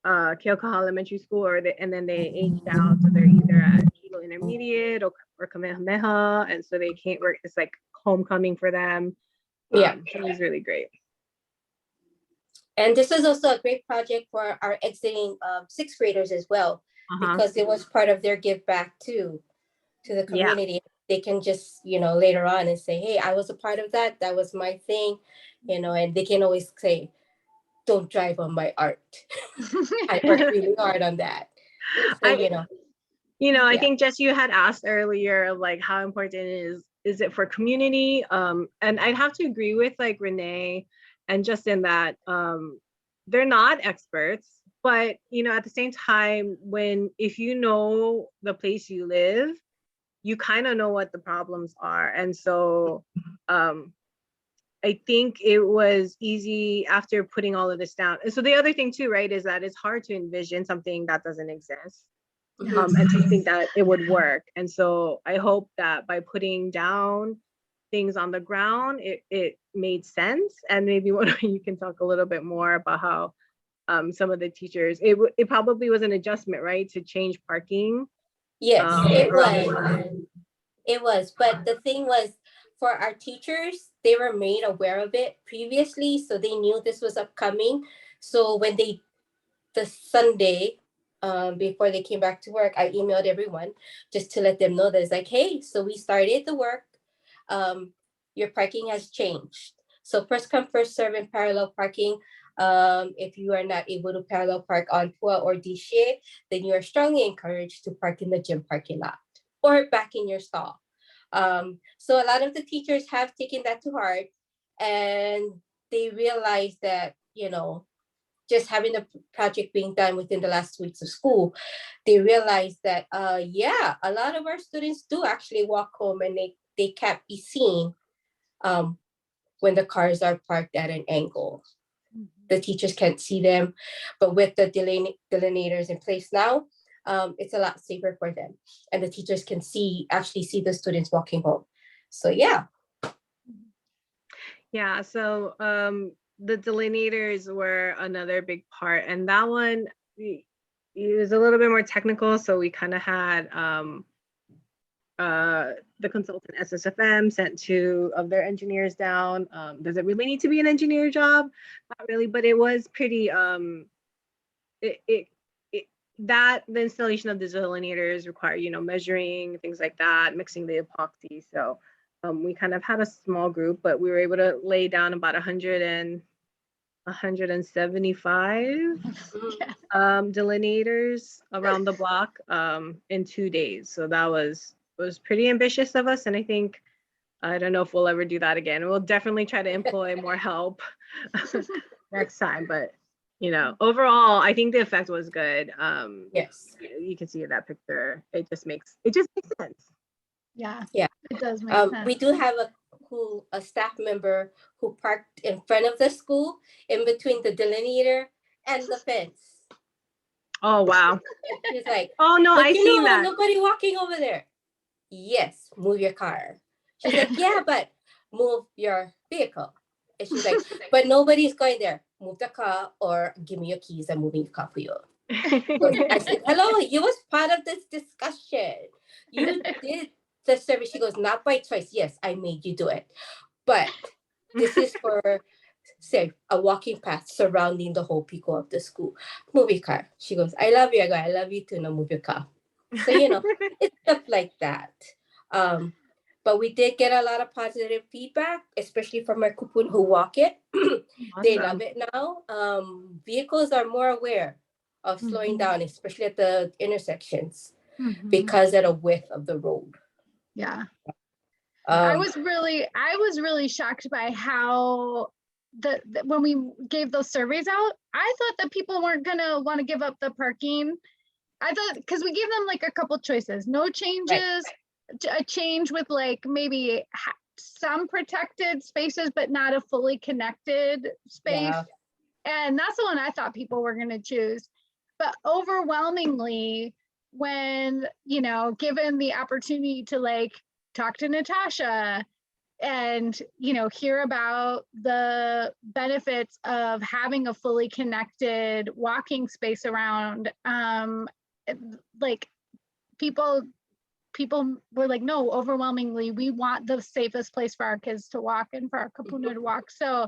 [SPEAKER 6] Keaukaha Elementary School, and then they aged out, so they're either at Eagle Intermediate or Kamehameha, and so they can't work. It's like homecoming for them.
[SPEAKER 3] Yeah,
[SPEAKER 6] so it was really great.
[SPEAKER 3] And this is also a great project for our exiting sixth graders as well, because it was part of their give back to the community. Yeah. They can just, later on and say, hey, I was a part of that. That was my thing, and they can always say, don't drive on my art. I worked really hard on that. So,
[SPEAKER 6] I think Jess, you had asked earlier, like how important is it for community? And I'd have to agree with like Renee and Justin that they're not experts, but at the same time, if you know the place you live, you kind of know what the problems are. And so I think it was easy after putting all of this down. And so the other thing too, right, is that it's hard to envision something that doesn't exist and to think that it would work. And so I hope that by putting down things on the ground, it made sense. And maybe you can talk a little bit more about how some of the teachers, it probably was an adjustment, right, to change parking.
[SPEAKER 3] Yes, it was. But the thing was, for our teachers, they were made aware of it previously, so they knew this was upcoming. So when the Sunday before they came back to work, I emailed everyone just to let them know that it's like, hey, so we started the work. Your parking has changed. So first come, first serve in parallel parking. If you are not able to parallel park on Pua or Dishe, then you are strongly encouraged to park in the gym parking lot or back in your stall. So a lot of the teachers have taken that to heart, and they realize that, just having the project being done within the last weeks of school, they realize that, a lot of our students do actually walk home and they can't be seen when the cars are parked at an angle. The teachers can't see them, but with the delineators in place now, it's a lot safer for them, and the teachers can actually see the students walking home. So yeah.
[SPEAKER 6] So the delineators were another big part, and that one it was a little bit more technical. So we kind of had the consultant SSFM sent 2 of their engineers down. Does it really need to be an engineer job? Not really, but it was pretty that the installation of the delineators require, measuring, things like that, mixing the epoxy. So we kind of had a small group, but we were able to lay down about 175 delineators around the block in 2 days. So that was pretty ambitious of us. And I don't know if we'll ever do that again. We'll definitely try to employ more help next time, but overall, I think the effect was good.
[SPEAKER 3] Yes,
[SPEAKER 6] you can see in that picture. It just makes sense.
[SPEAKER 1] Yeah,
[SPEAKER 3] yeah,
[SPEAKER 1] it does make sense.
[SPEAKER 3] We do have a a staff member who parked in front of the school in between the delineator and the fence.
[SPEAKER 6] Oh, wow.
[SPEAKER 3] And she's like,
[SPEAKER 6] Oh, no,
[SPEAKER 3] but
[SPEAKER 6] I
[SPEAKER 3] you
[SPEAKER 6] seen
[SPEAKER 3] know,
[SPEAKER 6] that.
[SPEAKER 3] nobody walking over there. Yes, move your car. She's like, yeah, but move your vehicle. And she's like, but nobody's going there. Move the car or give me your keys. I'm moving the car for you. I said, hello, you was part of this discussion. You did the service. She goes, not by choice. Yes, I made you do it. But this is for, say, a walking path surrounding the whole pico of the school. Move your car. She goes, I love you. I go, I love you too. Now move your car. So, you know, it's stuff like that. But we did get a lot of positive feedback, especially from our kupun who walk it. They love it now. Vehicles are more aware of slowing down, especially at the intersections, because of the width of the road.
[SPEAKER 1] Yeah. I was really shocked by how when we gave those surveys out, I thought that people weren't gonna want to give up the parking. I thought, because we gave them like a couple choices, no changes, a change with like maybe some protected spaces, but not a fully connected space.
[SPEAKER 3] Yeah.
[SPEAKER 1] And that's the one I thought people were going to choose. But overwhelmingly, when, you know, given the opportunity to like talk to Natasha and, you know, hear about the benefits of having a fully connected walking space around, like people were like, no, overwhelmingly, we want the safest place for our kids to walk and for our kapuna to walk. So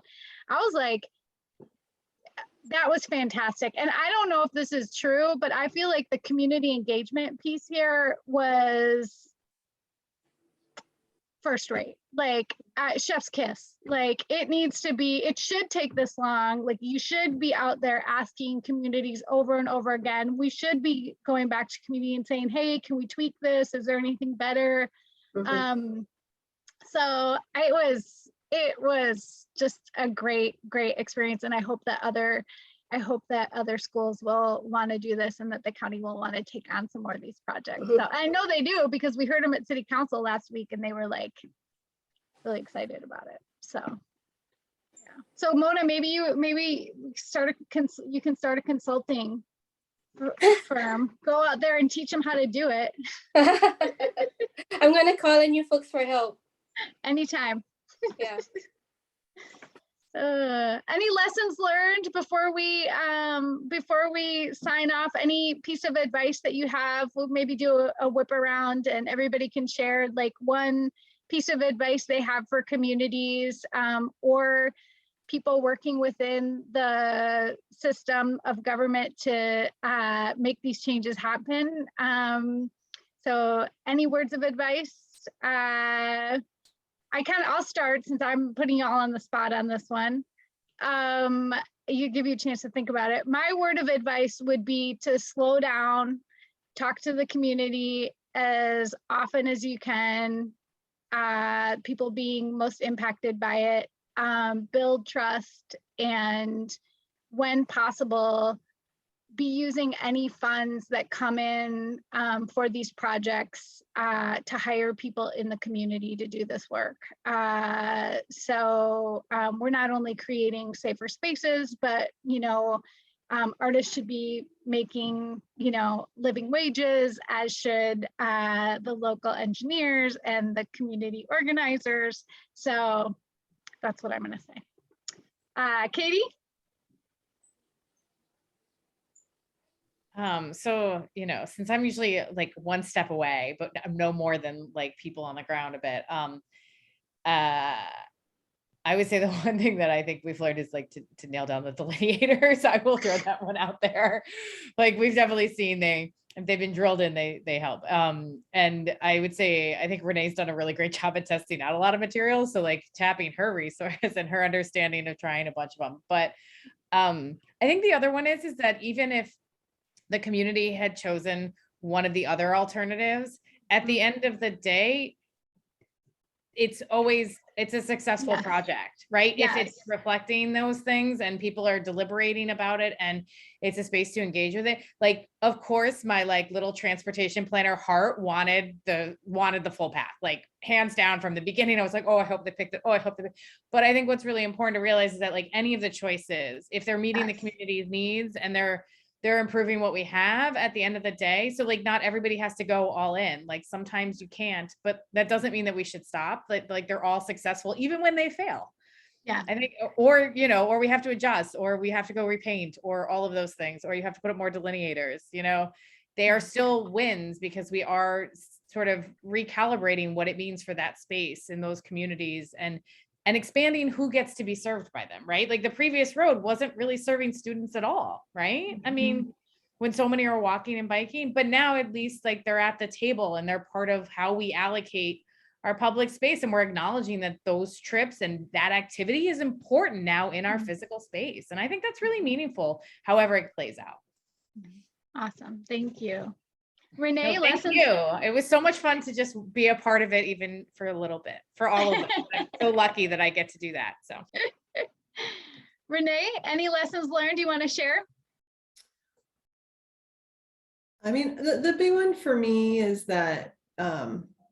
[SPEAKER 1] I was like, that was fantastic. And I don't know if this is true, but I feel like the community engagement piece here was first rate, like chef's kiss. Like it should take this long. Like you should be out there asking communities over and over again. We should be going back to community and saying, hey, can we tweak this? Is there anything better? So it was just a great experience. And I hope that other schools will want to do this and that the county will want to take on some more of these projects. So I know they do, because we heard them at city council last week and they were like really excited about it. So yeah. So Mona, maybe you can start a consulting firm. Go out there and teach them how to do it.
[SPEAKER 3] I'm gonna call on you folks for help.
[SPEAKER 1] Anytime.
[SPEAKER 3] Yeah.
[SPEAKER 1] Any lessons learned before we sign off? Any piece of advice that you have? We'll maybe do a whip around and everybody can share like one piece of advice they have for communities or people working within the system of government to make these changes happen. So any words of advice? I'll start since I'm putting you all on the spot on this one. Give you a chance to think about it. My word of advice would be to slow down, talk to the community as often as you can, people being most impacted by it, build trust, and when possible, be using any funds that come in for these projects to hire people in the community to do this work. So we're not only creating safer spaces, but artists should be making living wages, as should the local engineers and the community organizers. So that's what I'm going to say. Katie?
[SPEAKER 2] So, since I'm usually like one step away, but I'm no more than like people on the ground a bit. I would say the one thing that I think we've learned is like to nail down the delineators. I will throw that one out there. Like we've definitely seen if they've been drilled in, they help. And I would say, I think Renee's done a really great job at testing out a lot of materials. So like tapping her resources and her understanding of trying a bunch of them. But I think the other one is that even if the community had chosen one of the other alternatives, at the end of the day, it's a successful
[SPEAKER 1] Yes.
[SPEAKER 2] project, right? If
[SPEAKER 1] Yes.
[SPEAKER 2] it's reflecting those things and people are deliberating about it and it's a space to engage with it. Like, of course, my like little transportation planner heart wanted the full path, like hands down from the beginning. I was like, oh, I hope they picked it. Oh, I hope they. But I think what's really important to realize is that like any of the choices, if they're meeting the
[SPEAKER 1] Yes.
[SPEAKER 2] community's needs and they're improving what we have at the end of the day. So like not everybody has to go all in. Like sometimes you can't, but that doesn't mean that we should stop. Like they're all successful even when they fail.
[SPEAKER 1] Yeah.
[SPEAKER 2] I think, or or we have to adjust, or we have to go repaint, or all of those things, or you have to put up more delineators, they are still wins because we are sort of recalibrating what it means for that space in those communities and expanding who gets to be served by them, right? Like the previous road wasn't really serving students at all, right? I mean, when so many are walking and biking, but now at least like they're at the table and they're part of how we allocate our public space. And we're acknowledging that those trips and that activity is important now in our physical space. And I think that's really meaningful, however it plays out.
[SPEAKER 1] Awesome. Thank you. Renee,
[SPEAKER 2] No, thank
[SPEAKER 1] lessons.
[SPEAKER 2] you. It was so much fun to just be a part of it, even for a little bit, for all of us. I'm so lucky that I get to do that. So,
[SPEAKER 1] Renee, any lessons learned you want to share?
[SPEAKER 4] I mean, the big one for me is that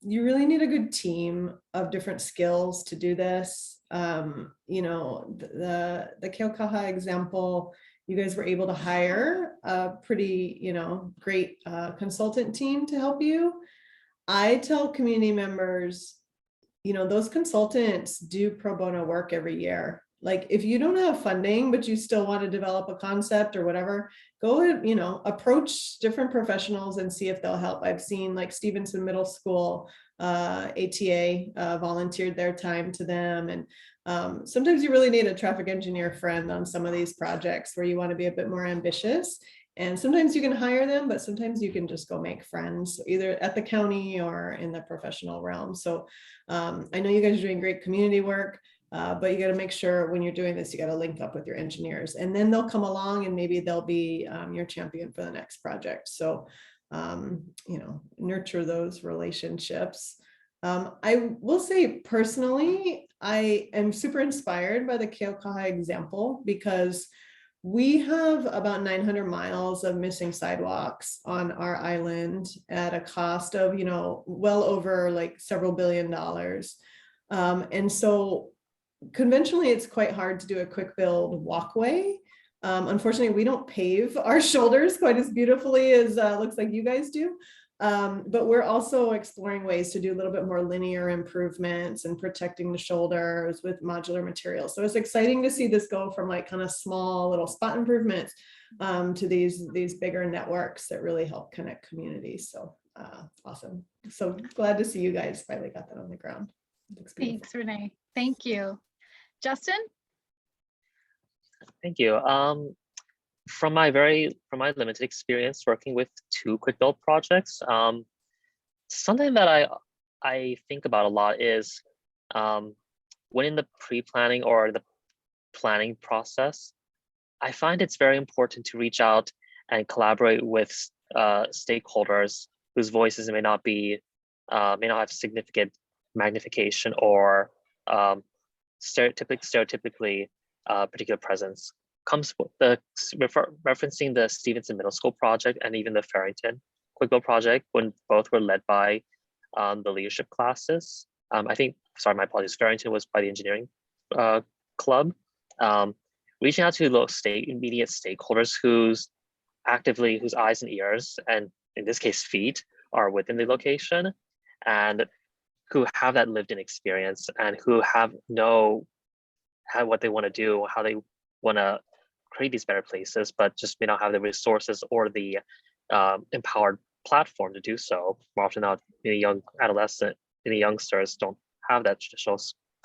[SPEAKER 4] you really need a good team of different skills to do this. The Keaukaha example, you guys were able to hire a pretty, great consultant team to help you. I tell community members, those consultants do pro bono work every year. Like if you don't have funding, but you still want to develop a concept or whatever, go and, approach different professionals and see if they'll help. I've seen like Stevenson Middle School, ATA volunteered their time to them. And sometimes you really need a traffic engineer friend on some of these projects where you want to be a bit more ambitious. And sometimes you can hire them, but sometimes you can just go make friends either at the county or in the professional realm. So I know you guys are doing great community work, but you got to make sure when you're doing this, you got to link up with your engineers and then they'll come along and maybe they'll be your champion for the next project. So, nurture those relationships. I will say personally, I am super inspired by the Keaukaha example because we have about 900 miles of missing sidewalks on our island at a cost of, well over like several $billion. And so conventionally, it's quite hard to do a quick build walkway. Unfortunately, we don't pave our shoulders quite as beautifully as looks like you guys do. But we're also exploring ways to do a little bit more linear improvements and protecting the shoulders with modular materials. So it's exciting to see this go from like kind of small little spot improvements to these bigger networks that really help connect communities. So awesome. So glad to see you guys finally got that on the ground.
[SPEAKER 1] Thanks, Renee. Thank you. Justin?
[SPEAKER 5] Thank you. From my limited experience working with 2 quick build projects, something that I think about a lot is when in the pre-planning or the planning process, I find it's very important to reach out and collaborate with stakeholders whose voices may not have significant magnification or stereotypically particular presence. Comes with referencing the Stevenson Middle School project and even the Farrington Quick Build project when both were led by the leadership classes. My apologies, Farrington was by the engineering club. Reaching out to those immediate stakeholders whose eyes and ears, and in this case feet, are within the location and who have that lived in experience and who know what they want to do, how they want to create these better places, but just may not have the resources or the empowered platform to do so. More often than not, many youngsters don't have that traditional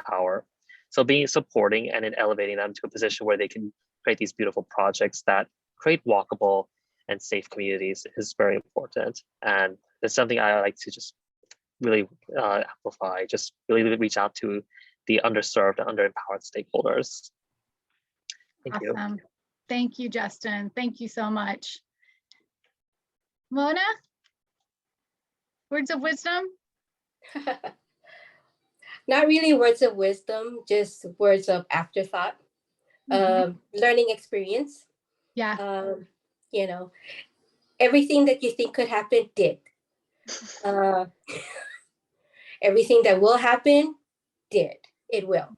[SPEAKER 5] power. So supporting and then elevating them to a position where they can create these beautiful projects that create walkable and safe communities is very important. And it's something I like to just really amplify, just really reach out to the underserved and underempowered stakeholders. Thank you.
[SPEAKER 1] Thank you, Justin. Thank you so much. Mona, words of wisdom?
[SPEAKER 3] Not really words of wisdom, just words of afterthought, learning experience.
[SPEAKER 1] Yeah.
[SPEAKER 3] You know, everything that you think could happen did. Uh, everything that will happen did. It will.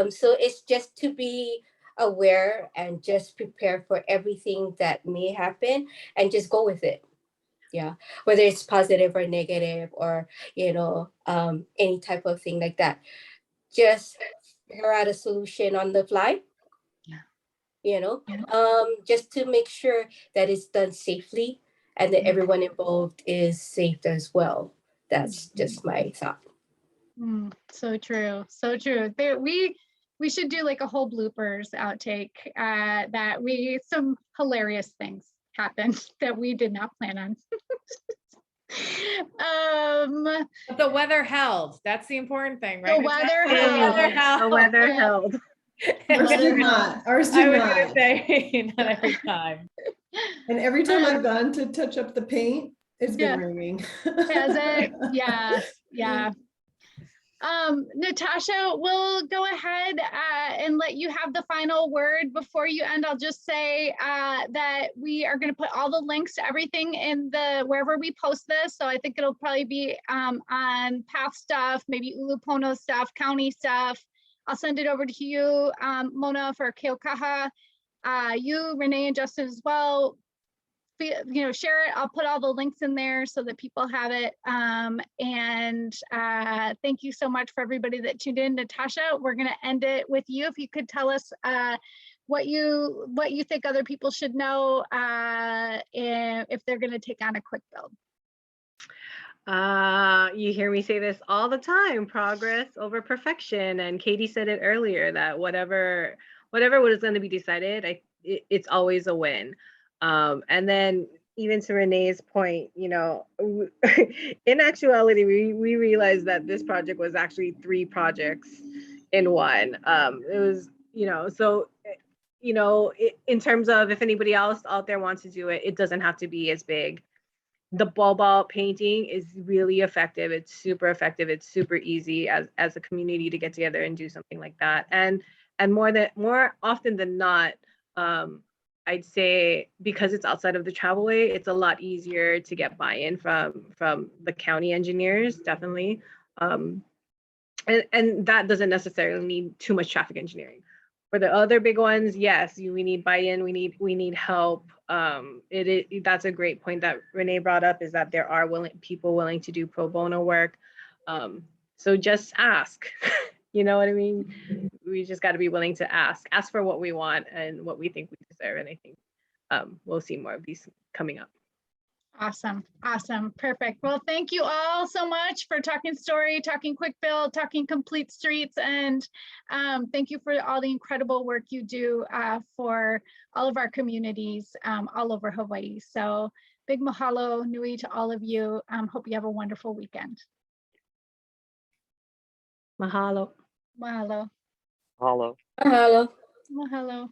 [SPEAKER 3] So it's just to be aware and just prepare for everything that may happen and just go with it. Yeah, whether it's positive or negative or any type of thing like that. Just figure out a solution on the fly.
[SPEAKER 1] Yeah.
[SPEAKER 3] Just to make sure that it's done safely and that everyone involved is safe as well. That's just my thought.
[SPEAKER 1] So true. So true. We should do like a whole bloopers outtake that some hilarious things happened that we did not plan on.
[SPEAKER 2] But the weather held. That's the important thing, right?
[SPEAKER 1] The weather
[SPEAKER 2] held.
[SPEAKER 6] The weather held.
[SPEAKER 4] Ours did not. Ours
[SPEAKER 2] I
[SPEAKER 4] did
[SPEAKER 2] was
[SPEAKER 4] not.
[SPEAKER 2] gonna say not every time.
[SPEAKER 4] And every time I've gone to touch up the paint, it's been
[SPEAKER 1] Yeah.
[SPEAKER 4] raining.
[SPEAKER 1] Has it? Yeah. Yeah. Natasha, we'll go ahead and let you have the final word. Before you end, I'll just say that we are going to put all the links to everything in wherever we post this. So I think it'll probably be on PATH stuff, maybe Ulupono stuff, county stuff. I'll send it over to you, Mona, for Keokaha. You, Renee, and Justin as well. Share it. I'll put all the links in there so that people have it. And thank you so much for everybody that tuned in. Natasha, we're going to end it with you. If you could tell us what you think other people should know if they're going to take on a quick build.
[SPEAKER 6] You hear me say this all the time: progress over perfection. And Katie said it earlier that whatever was going to be decided, it's always a win. And then even to Renee's point, in actuality, we realized that this project was actually 3 projects in one. It was, so, in terms of if anybody else out there wants to do it, it doesn't have to be as big. The ball painting is really effective. It's super effective. It's super easy as a community to get together and do something like that. And more often than not, I'd say because it's outside of the travelway, it's a lot easier to get buy-in from the county engineers, definitely. And that doesn't necessarily need too much traffic engineering. For the other big ones, yes, we need buy-in, we need help. That's a great point that Renee brought up, is that there are people willing to do pro bono work. So just ask. You know what I mean? We just got to be willing to ask for what we want and what we think we deserve. And I think we'll see more of these coming up.
[SPEAKER 1] Awesome. Perfect. Well, thank you all so much for talking story, talking quick build, talking complete streets. And thank you for all the incredible work you do for all of our communities all over Hawaii. So big mahalo nui to all of you. Hope you have a wonderful weekend.
[SPEAKER 6] Mahalo.
[SPEAKER 1] Mahalo.
[SPEAKER 5] Mahalo.
[SPEAKER 3] Hello.
[SPEAKER 1] Mahalo.